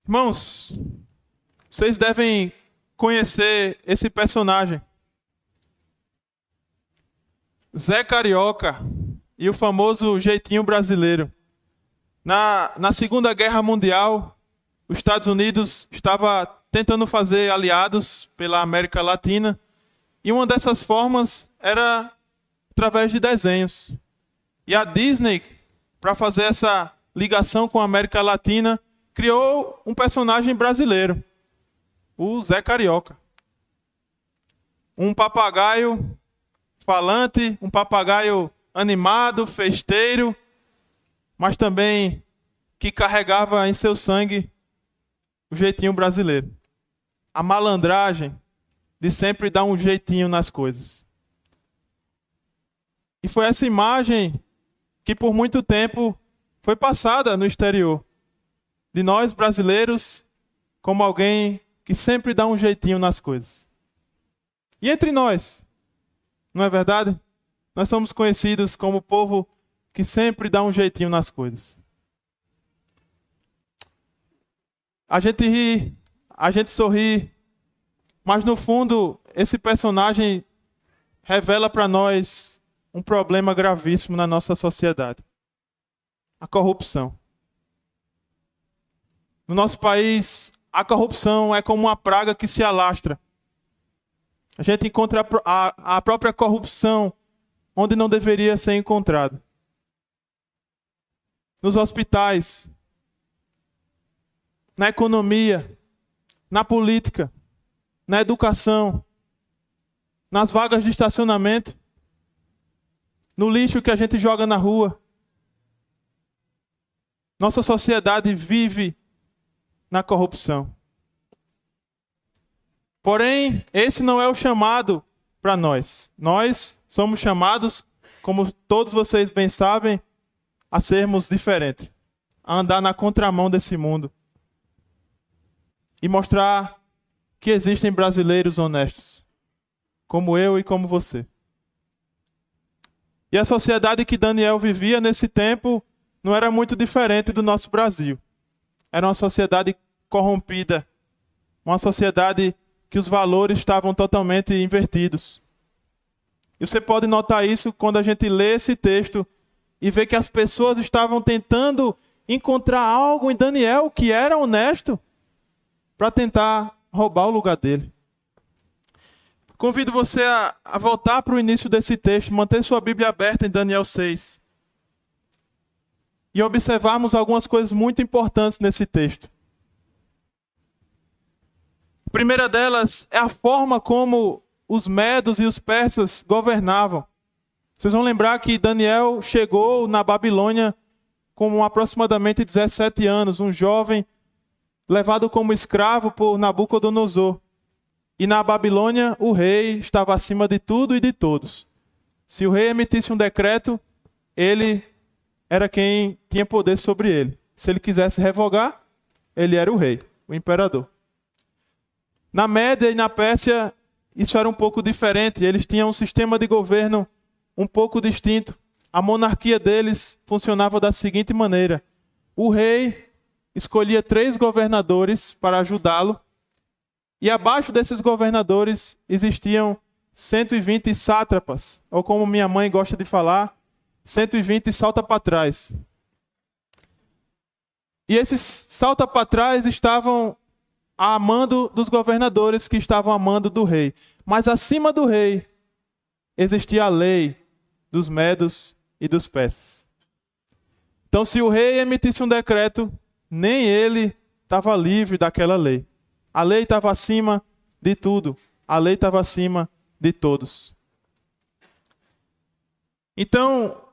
Irmãos, vocês devem conhecer esse personagem. Zé Carioca e o famoso jeitinho brasileiro. Na Segunda Guerra Mundial, os Estados Unidos estava tentando fazer aliados pela América Latina, e uma dessas formas era através de desenhos. E a Disney, para fazer essa ligação com a América Latina, criou um personagem brasileiro, o Zé Carioca. Um papagaio falante, um papagaio animado, festeiro, mas também que carregava em seu sangue o jeitinho brasileiro. A malandragem de sempre dar um jeitinho nas coisas. E foi essa imagem que por muito tempo foi passada no exterior, de nós brasileiros como alguém que sempre dá um jeitinho nas coisas. E entre nós, não é verdade? Nós somos conhecidos como o povo que sempre dá um jeitinho nas coisas. A gente ri, a gente sorri, mas no fundo esse personagem revela para nós um problema gravíssimo na nossa sociedade: a corrupção. No nosso país, a corrupção é como uma praga que se alastra. A gente encontra a própria corrupção onde não deveria ser encontrada. Nos hospitais, na economia, na política, na educação, nas vagas de estacionamento, no lixo que a gente joga na rua. Nossa sociedade vive na corrupção. Porém, esse não é o chamado para nós. Nós somos chamados, como todos vocês bem sabem, a sermos diferentes, a andar na contramão desse mundo e mostrar que existem brasileiros honestos, como eu e como você. E a sociedade que Daniel vivia nesse tempo não era muito diferente do nosso Brasil. Era uma sociedade corrompida, uma sociedade que os valores estavam totalmente invertidos. E você pode notar isso quando a gente lê esse texto e vê que as pessoas estavam tentando encontrar algo em Daniel que era honesto para tentar roubar o lugar dele. Convido você a voltar para o início desse texto, manter sua Bíblia aberta em Daniel 6 e observarmos algumas coisas muito importantes nesse texto. A primeira delas é a forma como os medos e os persas governavam. Vocês vão lembrar que Daniel chegou na Babilônia com aproximadamente 17 anos, um jovem levado como escravo por Nabucodonosor. E na Babilônia o rei estava acima de tudo e de todos. Se o rei emitisse um decreto, ele era quem tinha poder sobre ele. Se ele quisesse revogar, ele era o rei, o imperador. Na Média e na Pérsia, isso era um pouco diferente. Eles tinham um sistema de governo um pouco distinto. A monarquia deles funcionava da seguinte maneira: o rei escolhia 3 governadores para ajudá-lo, e abaixo desses governadores existiam 120 sátrapas, ou como minha mãe gosta de falar, 120 salta-para-trás. E esses salta-para-trás estavam a mando dos governadores que estavam a mando do rei. Mas acima do rei existia a lei dos medos e dos persas. Então, se o rei emitisse um decreto, nem ele estava livre daquela lei. A lei estava acima de tudo. A lei estava acima de todos. Então,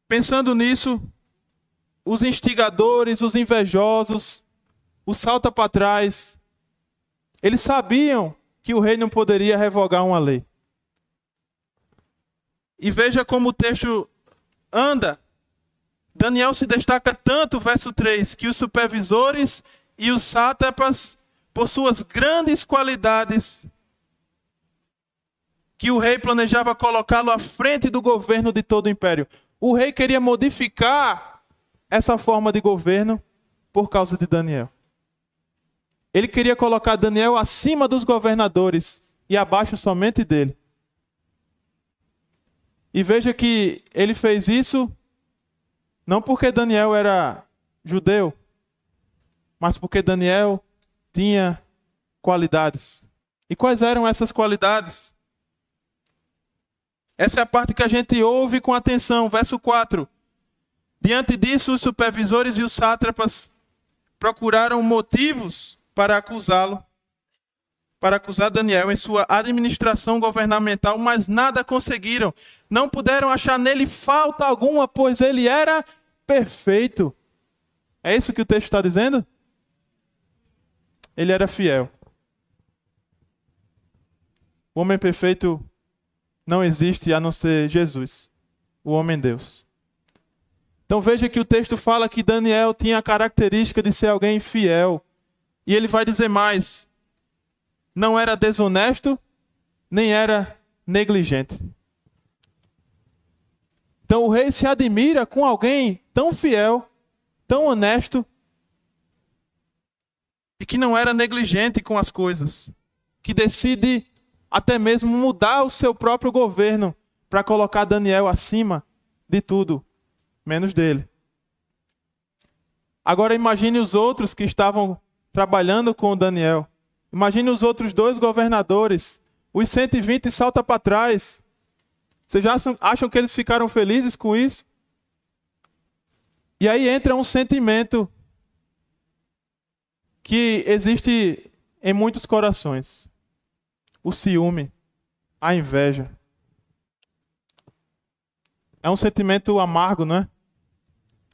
pensando nisso, os instigadores, os invejosos, o salta para trás, eles sabiam que o rei não poderia revogar uma lei. E veja como o texto anda. Daniel se destaca tanto, verso 3, que os supervisores e os sátrapas, por suas grandes qualidades, que o rei planejava colocá-lo à frente do governo de todo o império. O rei queria modificar essa forma de governo por causa de Daniel. Ele queria colocar Daniel acima dos governadores e abaixo somente dele. E veja que ele fez isso não porque Daniel era judeu, mas porque Daniel tinha qualidades. E quais eram essas qualidades? Essa é a parte que a gente ouve com atenção. Verso 4. Diante disso, os supervisores e os sátrapas procuraram motivos para acusá-lo, para acusar Daniel em sua administração governamental, mas nada conseguiram. Não puderam achar nele falta alguma, pois ele era perfeito. É isso que o texto está dizendo? Ele era fiel. O homem perfeito não existe a não ser Jesus, o homem-Deus. Então veja que o texto fala que Daniel tinha a característica de ser alguém fiel. E ele vai dizer mais: não era desonesto, nem era negligente. Então o rei se admira com alguém tão fiel, tão honesto, e que não era negligente com as coisas, que decide até mesmo mudar o seu próprio governo para colocar Daniel acima de tudo, menos dele. Agora imagine os outros que estavam trabalhando com Daniel. Imagine os outros 2 governadores. Os 120 salta para trás. Vocês acham que eles ficaram felizes com isso? E aí entra um sentimento que existe em muitos corações. O ciúme, a inveja. É um sentimento amargo, não é?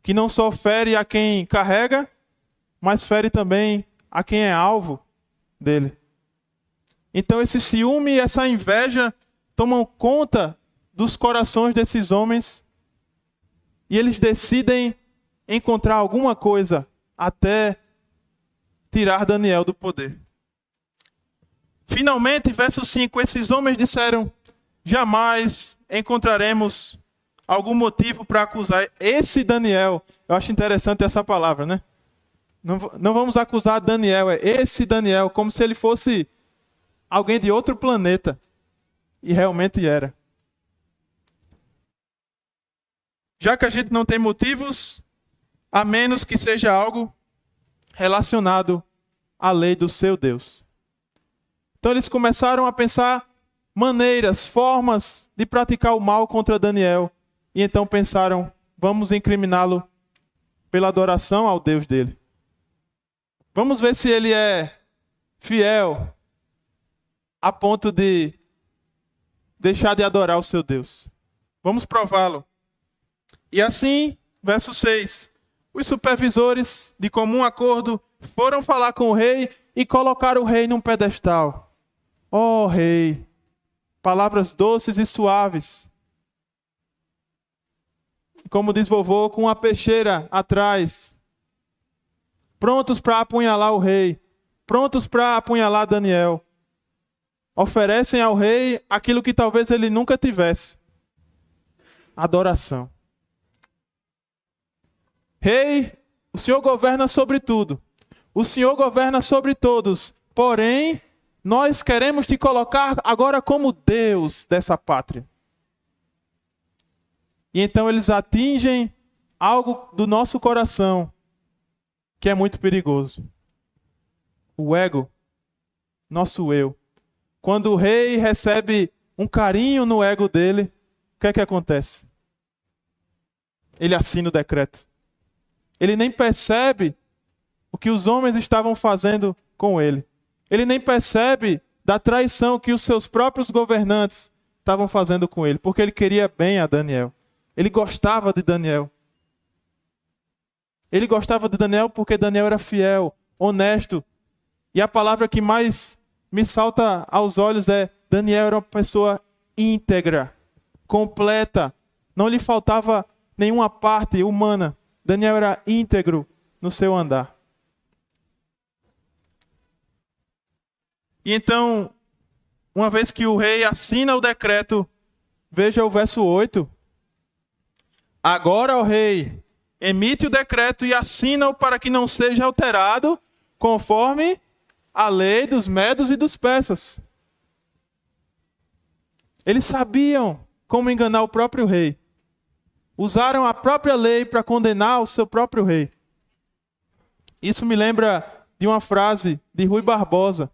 Que não só fere a quem carrega, mas fere também a quem é alvo dele. Então esse ciúme e essa inveja tomam conta dos corações desses homens e eles decidem encontrar alguma coisa até tirar Daniel do poder. Finalmente, verso 5, esses homens disseram: jamais encontraremos algum motivo para acusar esse Daniel. Eu acho interessante essa palavra, né? Não vamos acusar Daniel, é esse Daniel, como se ele fosse alguém de outro planeta. E realmente era. Já que a gente não tem motivos, a menos que seja algo relacionado à lei do seu Deus. Então eles começaram a pensar maneiras, formas de praticar o mal contra Daniel. E então pensaram: vamos incriminá-lo pela adoração ao Deus dele. Vamos ver se ele é fiel a ponto de deixar de adorar o seu Deus. Vamos prová-lo. E assim, verso 6, os supervisores, de comum acordo, foram falar com o rei e colocaram o rei num pedestal. Ó rei, palavras doces e suaves. Como diz vovô, com uma peixeira atrás. Prontos para apunhalar o rei. Prontos para apunhalar Daniel. Oferecem ao rei aquilo que talvez ele nunca tivesse. Adoração. Rei, o Senhor governa sobre tudo. O Senhor governa sobre todos. Porém, nós queremos te colocar agora como Deus dessa pátria. E então eles atingem algo do nosso coração que é muito perigoso. O ego, nosso eu. Quando o rei recebe um carinho no ego dele, o que é que acontece? Ele assina o decreto. Ele nem percebe o que os homens estavam fazendo com ele. Ele nem percebe da traição que os seus próprios governantes estavam fazendo com ele, porque ele queria bem a Daniel. Ele gostava de Daniel. Ele gostava de Daniel porque Daniel era fiel, honesto. E a palavra que mais me salta aos olhos é: Daniel era uma pessoa íntegra, completa. Não lhe faltava nenhuma parte humana. Daniel era íntegro no seu andar. E então, uma vez que o rei assina o decreto, veja o verso 8. Agora o rei emite o decreto e assina-o para que não seja alterado conforme a lei dos medos e dos persas. Eles sabiam como enganar o próprio rei. Usaram a própria lei para condenar o seu próprio rei. Isso me lembra de uma frase de Rui Barbosa.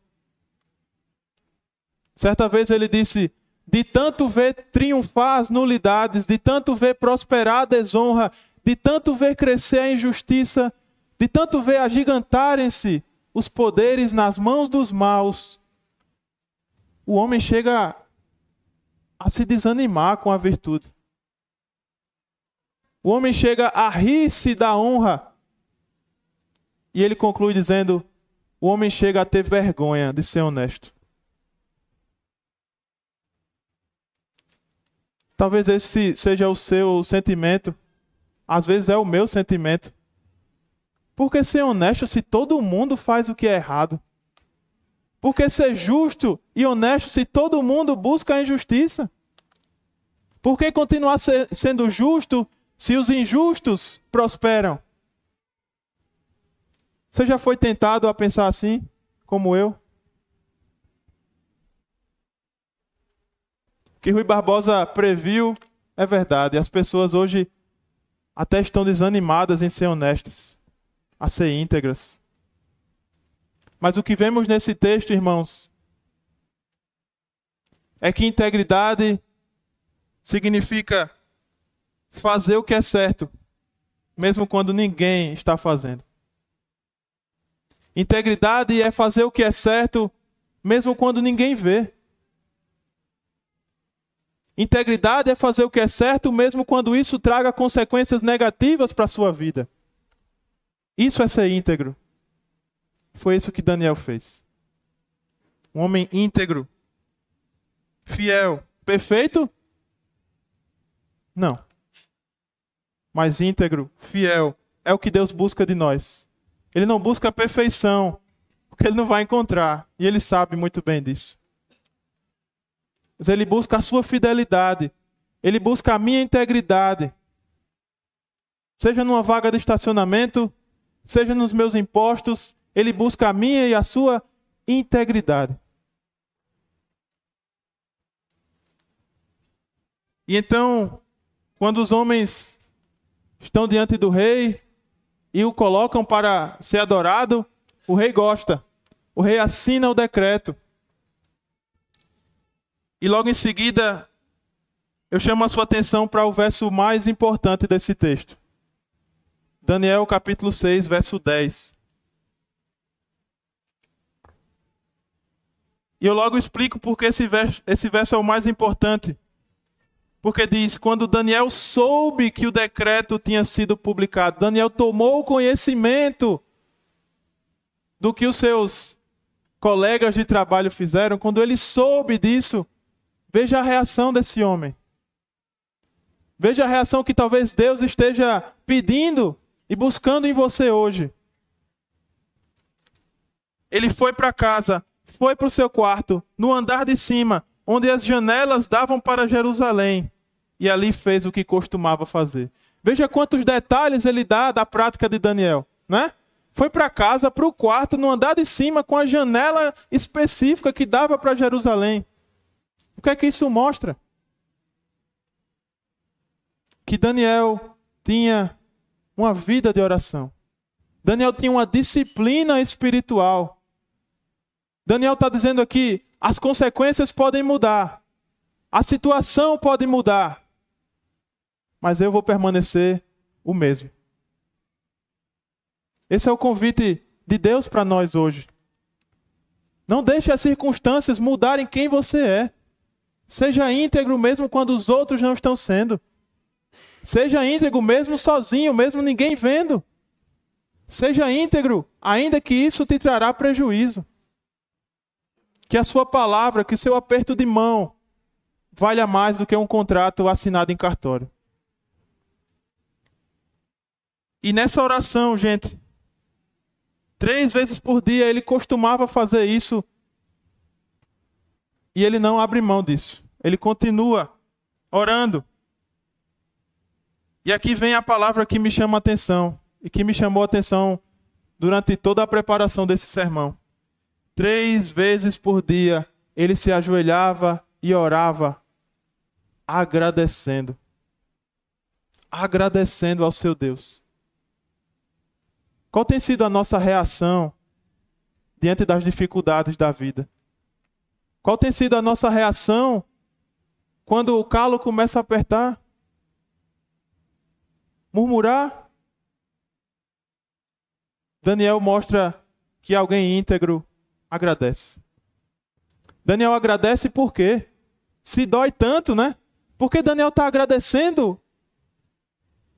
Certa vez ele disse: de tanto ver triunfar as nulidades, de tanto ver prosperar a desonra, de tanto ver crescer a injustiça, de tanto ver agigantarem-se os poderes nas mãos dos maus, o homem chega a se desanimar com a virtude. O homem chega a rir-se da honra. E ele conclui dizendo: o homem chega a ter vergonha de ser honesto. Talvez esse seja o seu sentimento. Às vezes é o meu sentimento. Por que ser honesto se todo mundo faz o que é errado? Por que ser justo e honesto se todo mundo busca a injustiça? Por que continuar sendo justo se os injustos prosperam? Você já foi tentado a pensar assim, como eu? O que Rui Barbosa previu é verdade. As pessoas hoje até estão desanimadas em ser honestas, a ser íntegras. Mas o que vemos nesse texto, irmãos, é que integridade significa fazer o que é certo, mesmo quando ninguém está fazendo. Integridade é fazer o que é certo, mesmo quando ninguém vê. Integridade é fazer o que é certo, mesmo quando isso traga consequências negativas para a sua vida. Isso é ser íntegro. Foi isso que Daniel fez. Um homem íntegro, fiel, perfeito? Não. Mas íntegro, fiel, é o que Deus busca de nós. Ele não busca a perfeição, porque ele não vai encontrar. E ele sabe muito bem disso. Mas ele busca a sua fidelidade. Ele busca a minha integridade. Seja numa vaga de estacionamento, seja nos meus impostos, ele busca a minha e a sua integridade. E então, quando os homens estão diante do rei e o colocam para ser adorado, o rei gosta. O rei assina o decreto. E logo em seguida, eu chamo a sua atenção para o verso mais importante desse texto. Daniel capítulo 6, verso 10. E eu logo explico porque esse verso é o mais importante. Porque diz, quando Daniel soube que o decreto tinha sido publicado, Daniel tomou conhecimento do que os seus colegas de trabalho fizeram. Quando ele soube disso, veja a reação desse homem. Veja a reação que talvez Deus esteja pedindo e buscando em você hoje. Ele foi para casa, foi para o seu quarto, no andar de cima, onde as janelas davam para Jerusalém, e ali fez o que costumava fazer. Veja quantos detalhes ele dá da prática de Daniel, né? Foi para casa, para o quarto, no andar de cima, com a janela específica que dava para Jerusalém. O que é que isso mostra? Que Daniel tinha uma vida de oração. Daniel tinha uma disciplina espiritual. Daniel está dizendo aqui, as consequências podem mudar. A situação pode mudar. Mas eu vou permanecer o mesmo. Esse é o convite de Deus para nós hoje. Não deixe as circunstâncias mudarem quem você é. Seja íntegro mesmo quando os outros não estão sendo. Seja íntegro mesmo sozinho, mesmo ninguém vendo. Seja íntegro, ainda que isso te trará prejuízo. Que a sua palavra, que o seu aperto de mão valha mais do que um contrato assinado em cartório. E nessa oração, gente, 3 vezes por dia ele costumava fazer isso. E ele não abre mão disso. Ele continua orando. E aqui vem a palavra que me chama a atenção. E que me chamou a atenção durante toda a preparação desse sermão. 3 vezes por dia, ele se ajoelhava e orava, agradecendo. Agradecendo ao seu Deus. Qual tem sido a nossa reação diante das dificuldades da vida? Qual tem sido a nossa reação quando o calo começa a apertar? Murmurar? Daniel mostra que alguém íntegro agradece. Daniel agradece por quê? Se dói tanto, né? Por que Daniel está agradecendo?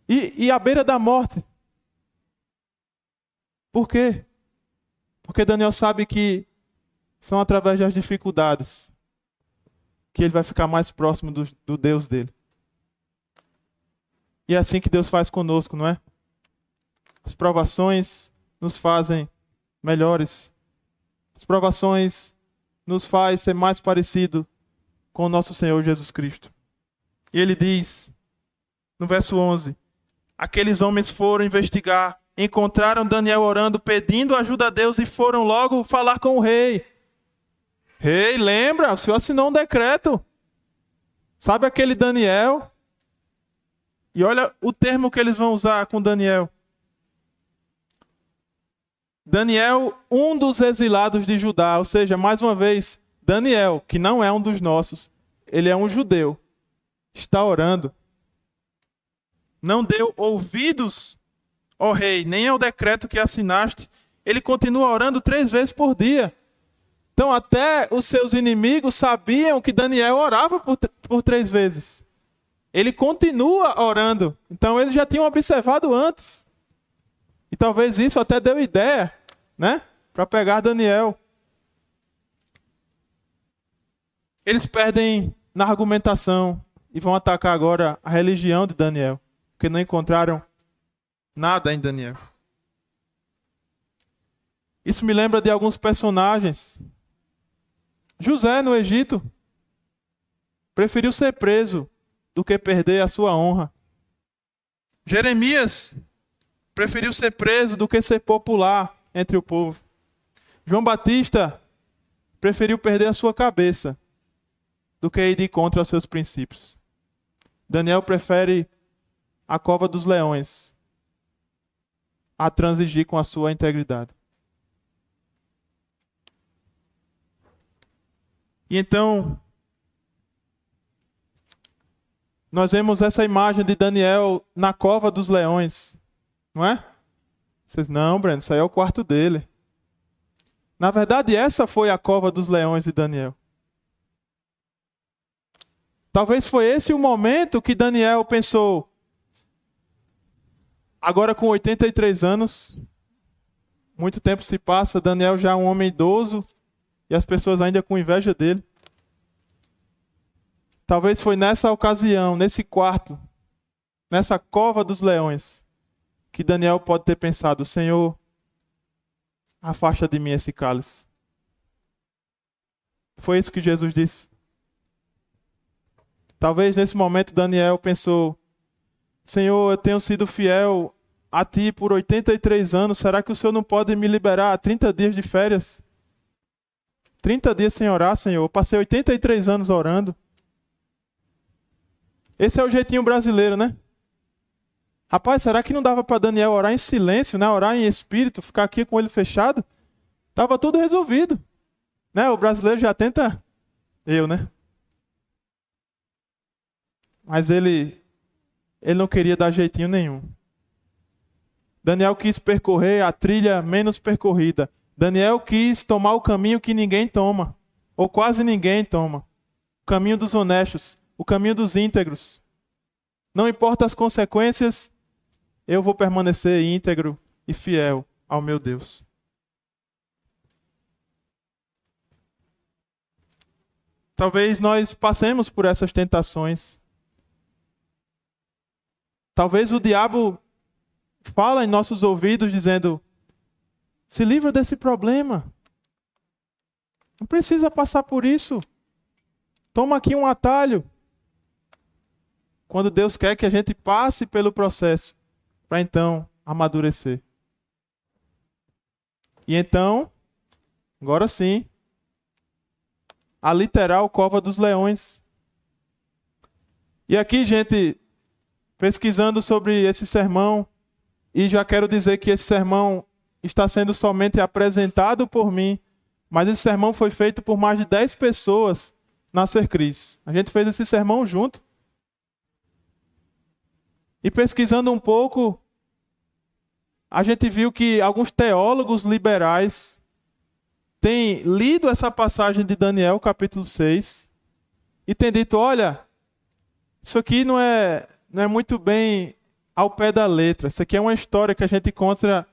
E à beira da morte? Por quê? Porque Daniel sabe que são através das dificuldades que ele vai ficar mais próximo do Deus dele. E é assim que Deus faz conosco, não é? As provações nos fazem melhores. As provações nos fazem ser mais parecido com o nosso Senhor Jesus Cristo. E ele diz, no verso 11, aqueles homens foram investigar, encontraram Daniel orando, pedindo ajuda a Deus e foram logo falar com o rei. Rei, lembra? O Senhor assinou um decreto. Sabe aquele Daniel? E olha o termo que eles vão usar com Daniel. Daniel, um dos exilados de Judá. Ou seja, mais uma vez, Daniel, que não é um dos nossos, ele é um judeu, está orando. Não deu ouvidos, ó rei, nem ao decreto que assinaste. Ele continua orando 3 vezes por dia. Então até os seus inimigos sabiam que Daniel orava por 3 vezes. Ele continua orando. Então eles já tinham observado antes. E talvez isso até deu ideia, né? Para pegar Daniel. Eles perdem na argumentação e vão atacar agora a religião de Daniel. Porque não encontraram nada em Daniel. Isso me lembra de alguns personagens. José, no Egito, preferiu ser preso do que perder a sua honra. Jeremias preferiu ser preso do que ser popular entre o povo. João Batista preferiu perder a sua cabeça do que ir de contra aos seus princípios. Daniel prefere a cova dos leões a transigir com a sua integridade. E então, nós vemos essa imagem de Daniel na cova dos leões, não é? Vocês, não, Breno, isso aí é o quarto dele. Na verdade, essa foi a cova dos leões de Daniel. Talvez foi esse o momento que Daniel pensou, agora com 83 anos, muito tempo se passa, Daniel já é um homem idoso, e as pessoas ainda com inveja dele. Talvez foi nessa ocasião, nesse quarto, nessa cova dos leões, que Daniel pode ter pensado, Senhor, afasta de mim esse cálice. Foi isso que Jesus disse. Talvez nesse momento Daniel pensou, Senhor, eu tenho sido fiel a Ti por 83 anos, será que o Senhor não pode me liberar 30 dias de férias? 30 dias sem orar, Senhor. Eu passei 83 anos orando. Esse é o jeitinho brasileiro, né? Rapaz, será que não dava para Daniel orar em silêncio, né? Orar em espírito, ficar aqui com o olho fechado? Tava tudo resolvido. Né? O brasileiro já tenta... né? Mas ele não queria dar jeitinho nenhum. Daniel quis percorrer a trilha menos percorrida. Daniel quis tomar o caminho que ninguém toma, ou quase ninguém toma. O caminho dos honestos, o caminho dos íntegros. Não importa as consequências, eu vou permanecer íntegro e fiel ao meu Deus. Talvez nós passemos por essas tentações. Talvez o diabo fala em nossos ouvidos dizendo, se livra desse problema. Não precisa passar por isso. Toma aqui um atalho. Quando Deus quer que a gente passe pelo processo, para então amadurecer. E então, Agora sim. A literal cova dos leões. E aqui, gente, pesquisando sobre esse sermão, e já quero dizer que esse sermão está sendo somente apresentado por mim, mas esse sermão foi feito por mais de 10 pessoas na Sercris. A gente fez esse sermão junto. E pesquisando um pouco, a gente viu que alguns teólogos liberais têm lido essa passagem de Daniel, capítulo 6, e têm dito, olha, isso aqui não é muito bem ao pé da letra. Isso aqui é uma história que a gente conta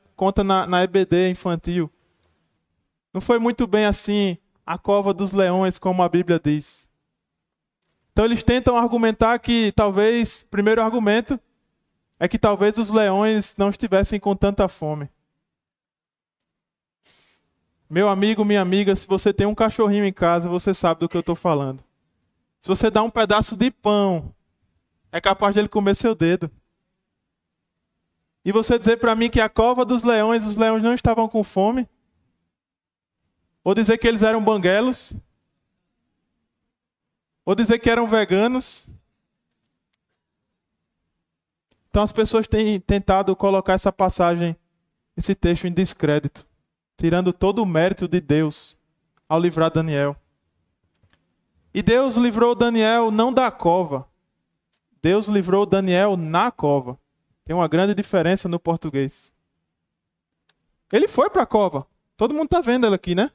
na EBD infantil. Não foi muito bem assim a cova dos leões, como a Bíblia diz. Então eles tentam argumentar que talvez, primeiro argumento, é que talvez os leões não estivessem com tanta fome. Meu amigo, minha amiga, se você tem um cachorrinho em casa, você sabe do que eu estou falando. Se você dá um pedaço de pão, é capaz de ele comer seu dedo. E você dizer para mim que a cova dos leões, os leões não estavam com fome? Ou dizer que eles eram banguelos? Ou dizer que eram veganos? Então as pessoas têm tentado colocar essa passagem, esse texto em descrédito, tirando todo o mérito de Deus ao livrar Daniel. E Deus livrou Daniel não da cova. Deus livrou Daniel na cova. Tem uma grande diferença no português. Ele foi para a cova. Todo mundo está vendo ele aqui, né?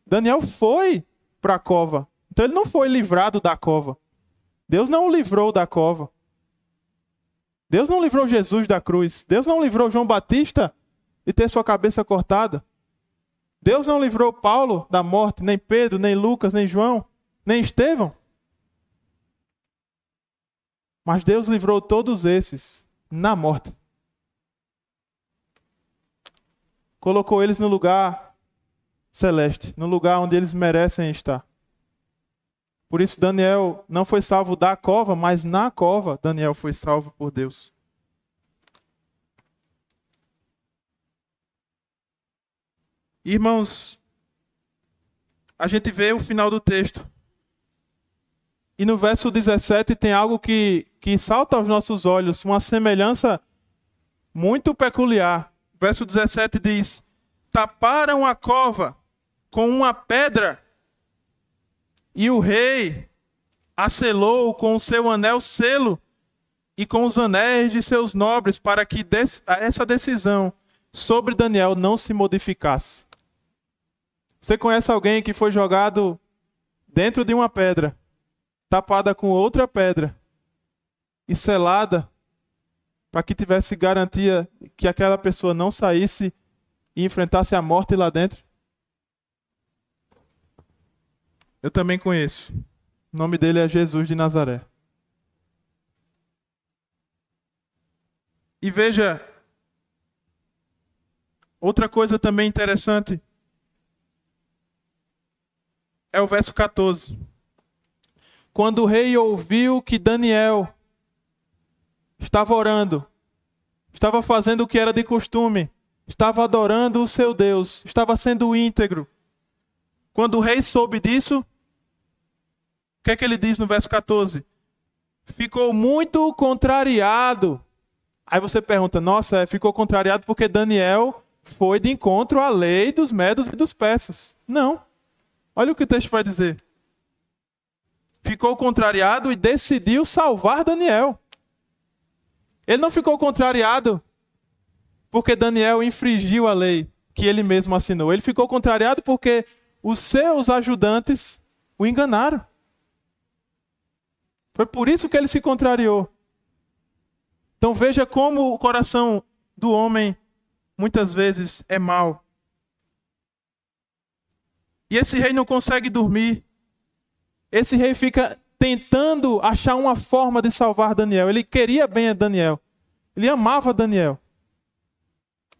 Daniel foi para a cova. Então ele não foi livrado da cova. Deus não o livrou da cova. Deus não livrou Jesus da cruz. Deus não livrou João Batista de ter sua cabeça cortada. Deus não livrou Paulo da morte, nem Pedro, nem Lucas, nem João, nem Estevão. Mas Deus livrou todos esses na morte. Colocou eles no lugar celeste, no lugar onde eles merecem estar. Por isso Daniel não foi salvo da cova, mas na cova Daniel foi salvo por Deus. Irmãos, a gente vê o final do texto. E no verso 17 tem algo que salta aos nossos olhos, uma semelhança muito peculiar. Verso 17 diz: taparam a cova com uma pedra, e o rei a selou com o seu anel selo e com os anéis de seus nobres, para que essa decisão sobre Daniel não se modificasse. Você conhece alguém que foi jogado dentro de uma pedra, tapada com outra pedra e selada, para que tivesse garantia que aquela pessoa não saísse e enfrentasse a morte lá dentro? Eu também conheço. O nome dele é Jesus de Nazaré. E veja, outra coisa também interessante é o verso 14. Quando o rei ouviu que Daniel estava orando, estava fazendo o que era de costume, estava adorando o seu Deus, estava sendo íntegro. Quando o rei soube disso, o que é que ele diz no verso 14? Ficou muito contrariado. Aí você pergunta, nossa, ficou contrariado porque Daniel foi de encontro à lei dos medos e dos persas. Não. Olha o que o texto vai dizer. Ficou contrariado e decidiu salvar Daniel. Ele não ficou contrariado porque Daniel infringiu a lei que ele mesmo assinou. Ele ficou contrariado porque os seus ajudantes o enganaram. Foi por isso que ele se contrariou. Então veja como o coração do homem muitas vezes é mau. E esse rei não consegue dormir. Esse rei fica tentando achar uma forma de salvar Daniel. Ele queria bem a Daniel. Ele amava Daniel.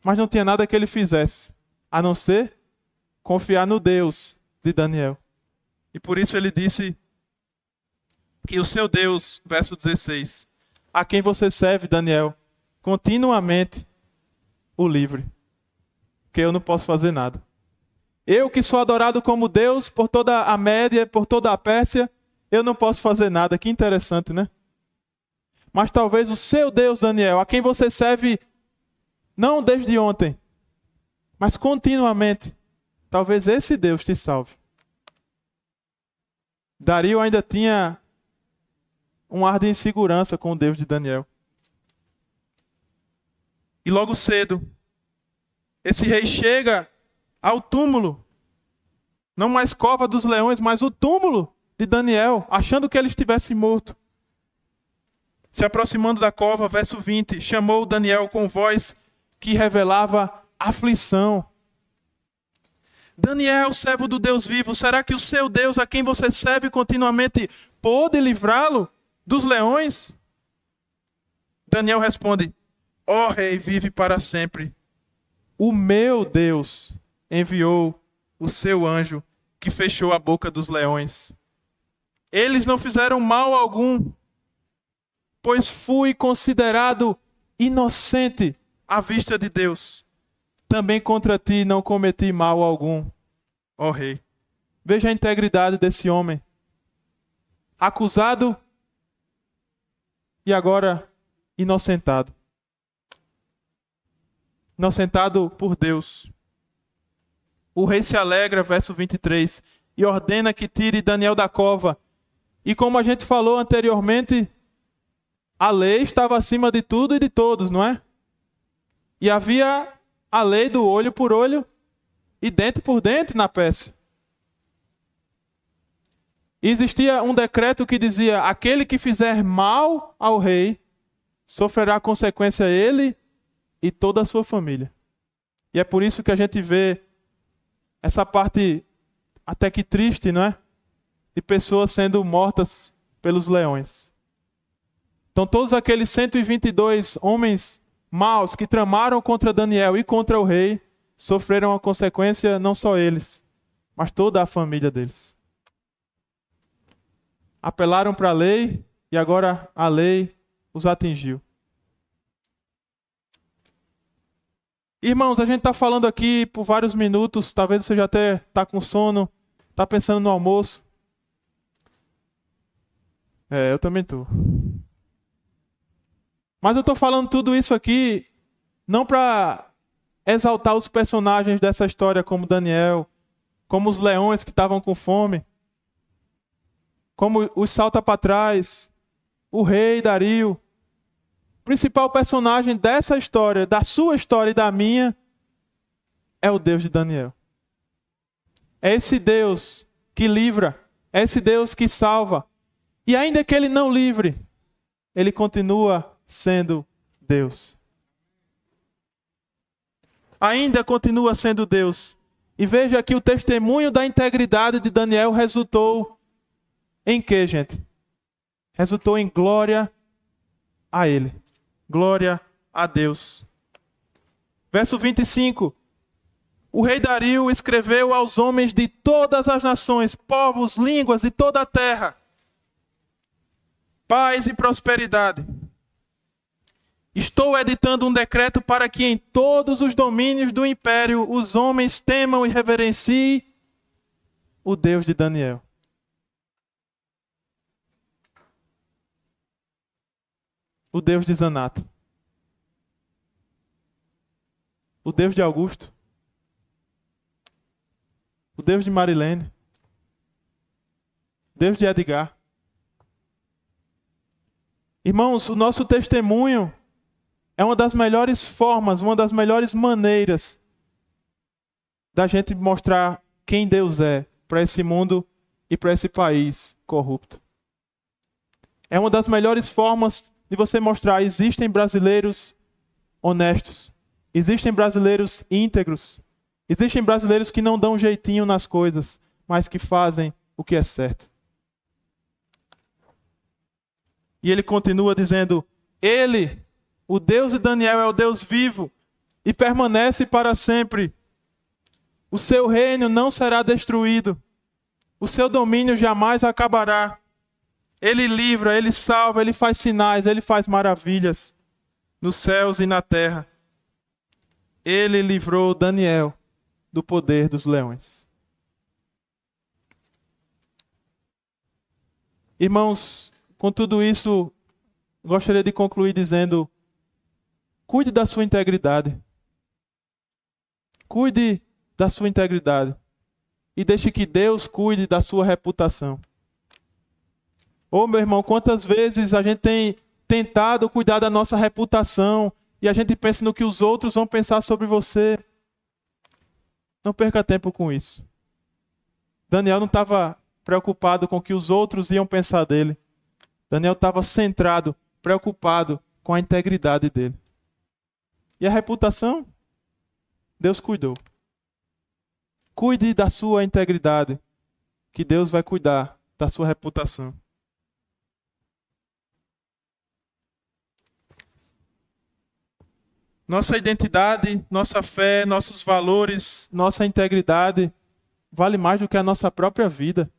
Mas não tinha nada que ele fizesse, a não ser confiar no Deus de Daniel. E por isso ele disse que o seu Deus, verso 16, a quem você serve, Daniel, continuamente o livre. Porque eu não posso fazer nada. Eu que sou adorado como Deus por toda a Média, por toda a Pérsia, eu não posso fazer nada. Que interessante, né? Mas talvez o seu Deus, Daniel, a quem você serve não desde ontem, mas continuamente, talvez esse Deus te salve. Dario ainda tinha um ar de insegurança com o Deus de Daniel. E logo cedo, esse rei chega ao túmulo, não mais cova dos leões, mas o túmulo de Daniel, achando que ele estivesse morto. Se aproximando da cova, verso 20, chamou Daniel com voz que revelava aflição. Daniel, servo do Deus vivo, será que o seu Deus, a quem você serve continuamente, pôde livrá-lo dos leões? Daniel responde: ó rei, vive para sempre. O meu Deus enviou o seu anjo que fechou a boca dos leões. Eles não fizeram mal algum, pois fui considerado inocente à vista de Deus. Também contra ti não cometi mal algum, ó rei. Veja a integridade desse homem. Acusado e agora inocentado. Inocentado por Deus. O rei se alegra, verso 23, e ordena que tire Daniel da cova. E como a gente falou anteriormente, a lei estava acima de tudo e de todos, não é? E havia a lei do olho por olho e dente por dente na Pérsia. E existia um decreto que dizia: aquele que fizer mal ao rei sofrerá consequência ele e toda a sua família. E é por isso que a gente vê essa parte até que triste, não é? De pessoas sendo mortas pelos leões. Então todos aqueles 122 homens maus que tramaram contra Daniel e contra o rei sofreram a consequência, não só eles, mas toda a família deles. Apelaram para a lei e agora a lei os atingiu. Irmãos, a gente está falando aqui por vários minutos, talvez você já até está com sono, está pensando no almoço. Eu também estou. Mas eu estou falando tudo isso aqui não para exaltar os personagens dessa história como Daniel, como os leões que estavam com fome, como os salta para trás, o rei Dario. O principal personagem dessa história, da sua história e da minha, é o Deus de Daniel. É esse Deus que livra, é esse Deus que salva. E ainda que ele não livre, ele continua sendo Deus. Ainda continua sendo Deus. E veja que o testemunho da integridade de Daniel resultou em quê, gente? Resultou em glória a ele. Glória a Deus. Verso 25. O rei Dario escreveu aos homens de todas as nações, povos, línguas e toda a terra: paz e prosperidade. Estou editando um decreto para que em todos os domínios do império os homens temam e reverenciem o Deus de Daniel. O Deus de Zanato. O Deus de Augusto. O Deus de Marilene. Deus de Edgar. Irmãos, o nosso testemunho é uma das melhores formas, uma das melhores maneiras da gente mostrar quem Deus é para esse mundo e para esse país corrupto. É uma das melhores formas de você mostrar: existem brasileiros honestos, existem brasileiros íntegros, existem brasileiros que não dão jeitinho nas coisas, mas que fazem o que é certo. E ele continua dizendo: ele, o Deus de Daniel, é o Deus vivo e permanece para sempre. O seu reino não será destruído. O seu domínio jamais acabará. Ele livra, ele salva, ele faz sinais, ele faz maravilhas nos céus e na terra. Ele livrou Daniel do poder dos leões. Irmãos, com tudo isso, gostaria de concluir dizendo: cuide da sua integridade. Cuide da sua integridade. E deixe que Deus cuide da sua reputação. Ô, meu irmão, quantas vezes a gente tem tentado cuidar da nossa reputação e a gente pensa no que os outros vão pensar sobre você. Não perca tempo com isso. Daniel não estava preocupado com o que os outros iam pensar dele. Daniel estava centrado, preocupado com a integridade dele. E a reputação? Deus cuidou. Cuide da sua integridade, que Deus vai cuidar da sua reputação. Nossa identidade, nossa fé, nossos valores, nossa integridade vale mais do que a nossa própria vida.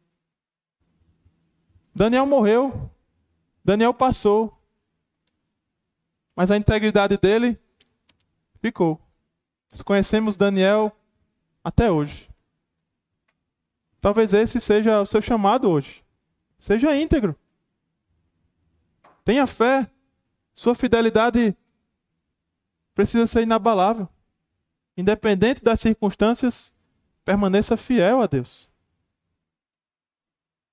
Daniel morreu, Daniel passou, mas a integridade dele ficou. Nós conhecemos Daniel até hoje. Talvez esse seja o seu chamado hoje. Seja íntegro. Tenha fé. Sua fidelidade precisa ser inabalável. Independente das circunstâncias, permaneça fiel a Deus.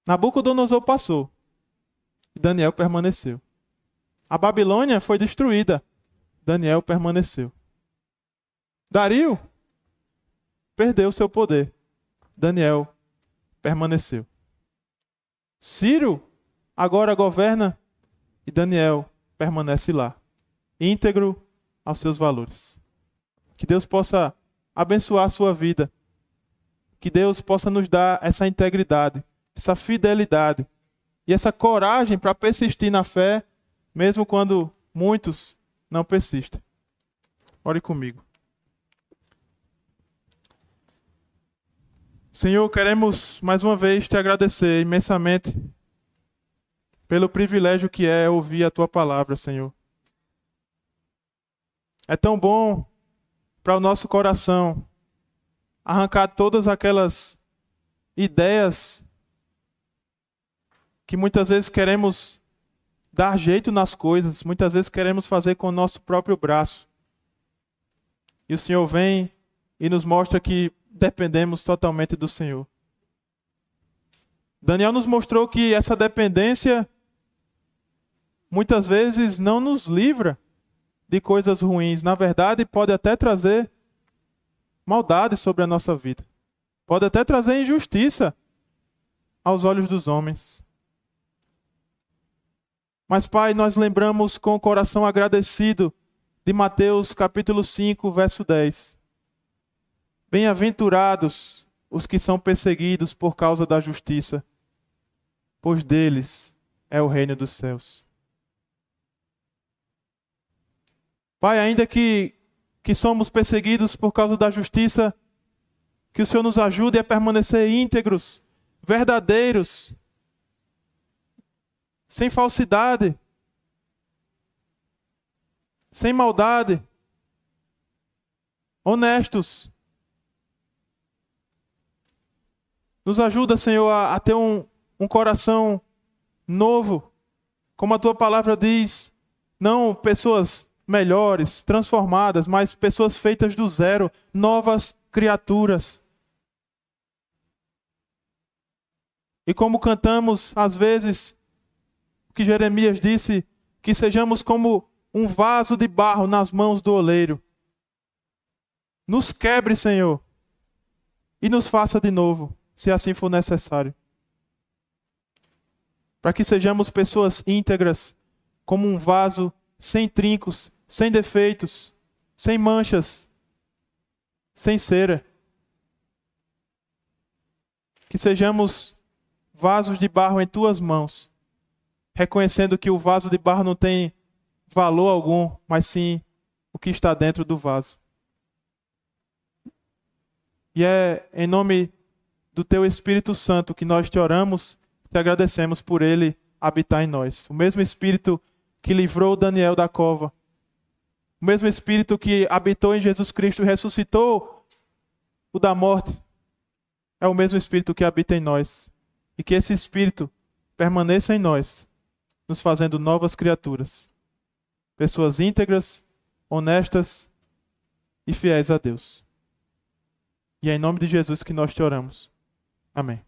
Nabucodonosor passou e Daniel permaneceu. A Babilônia foi destruída. Daniel permaneceu. Dario perdeu seu poder. Daniel permaneceu. Ciro agora governa e Daniel permanece lá, íntegro aos seus valores. Que Deus possa abençoar a sua vida. Que Deus possa nos dar essa integridade, essa fidelidade e essa coragem para persistir na fé, mesmo quando muitos não persistem. Ore comigo. Senhor, queremos mais uma vez te agradecer imensamente pelo privilégio que é ouvir a tua palavra, Senhor. É tão bom para o nosso coração arrancar todas aquelas ideias que muitas vezes queremos dar jeito nas coisas, muitas vezes queremos fazer com o nosso próprio braço. E o Senhor vem e nos mostra que dependemos totalmente do Senhor. Daniel nos mostrou que essa dependência muitas vezes não nos livra de coisas ruins. Na verdade, pode até trazer maldade sobre a nossa vida. Pode até trazer injustiça aos olhos dos homens. Mas, Pai, nós lembramos com o coração agradecido de Mateus capítulo 5, verso 10. Bem-aventurados os que são perseguidos por causa da justiça, pois deles é o reino dos céus. Pai, ainda que somos perseguidos por causa da justiça, que o Senhor nos ajude a permanecer íntegros, verdadeiros, sem falsidade, sem maldade, honestos. Nos ajuda, Senhor, a ter um coração novo, como a tua palavra diz, não pessoas melhores, transformadas, mas pessoas feitas do zero, novas criaturas. E como cantamos, às vezes, o que Jeremias disse, que sejamos como um vaso de barro nas mãos do oleiro. Nos quebre, Senhor, e nos faça de novo, se assim for necessário. Para que sejamos pessoas íntegras, como um vaso sem trincos, sem defeitos, sem manchas, sem cera. Que sejamos vasos de barro em tuas mãos, reconhecendo que o vaso de barro não tem valor algum, mas sim o que está dentro do vaso. E é em nome do teu Espírito Santo que nós te oramos, te agradecemos por ele habitar em nós. O mesmo Espírito que livrou Daniel da cova, o mesmo Espírito que habitou em Jesus Cristo e ressuscitou o da morte, é o mesmo Espírito que habita em nós. E que esse Espírito permaneça em nós, nos fazendo novas criaturas. Pessoas íntegras, honestas e fiéis a Deus. E é em nome de Jesus que nós te oramos. Amém.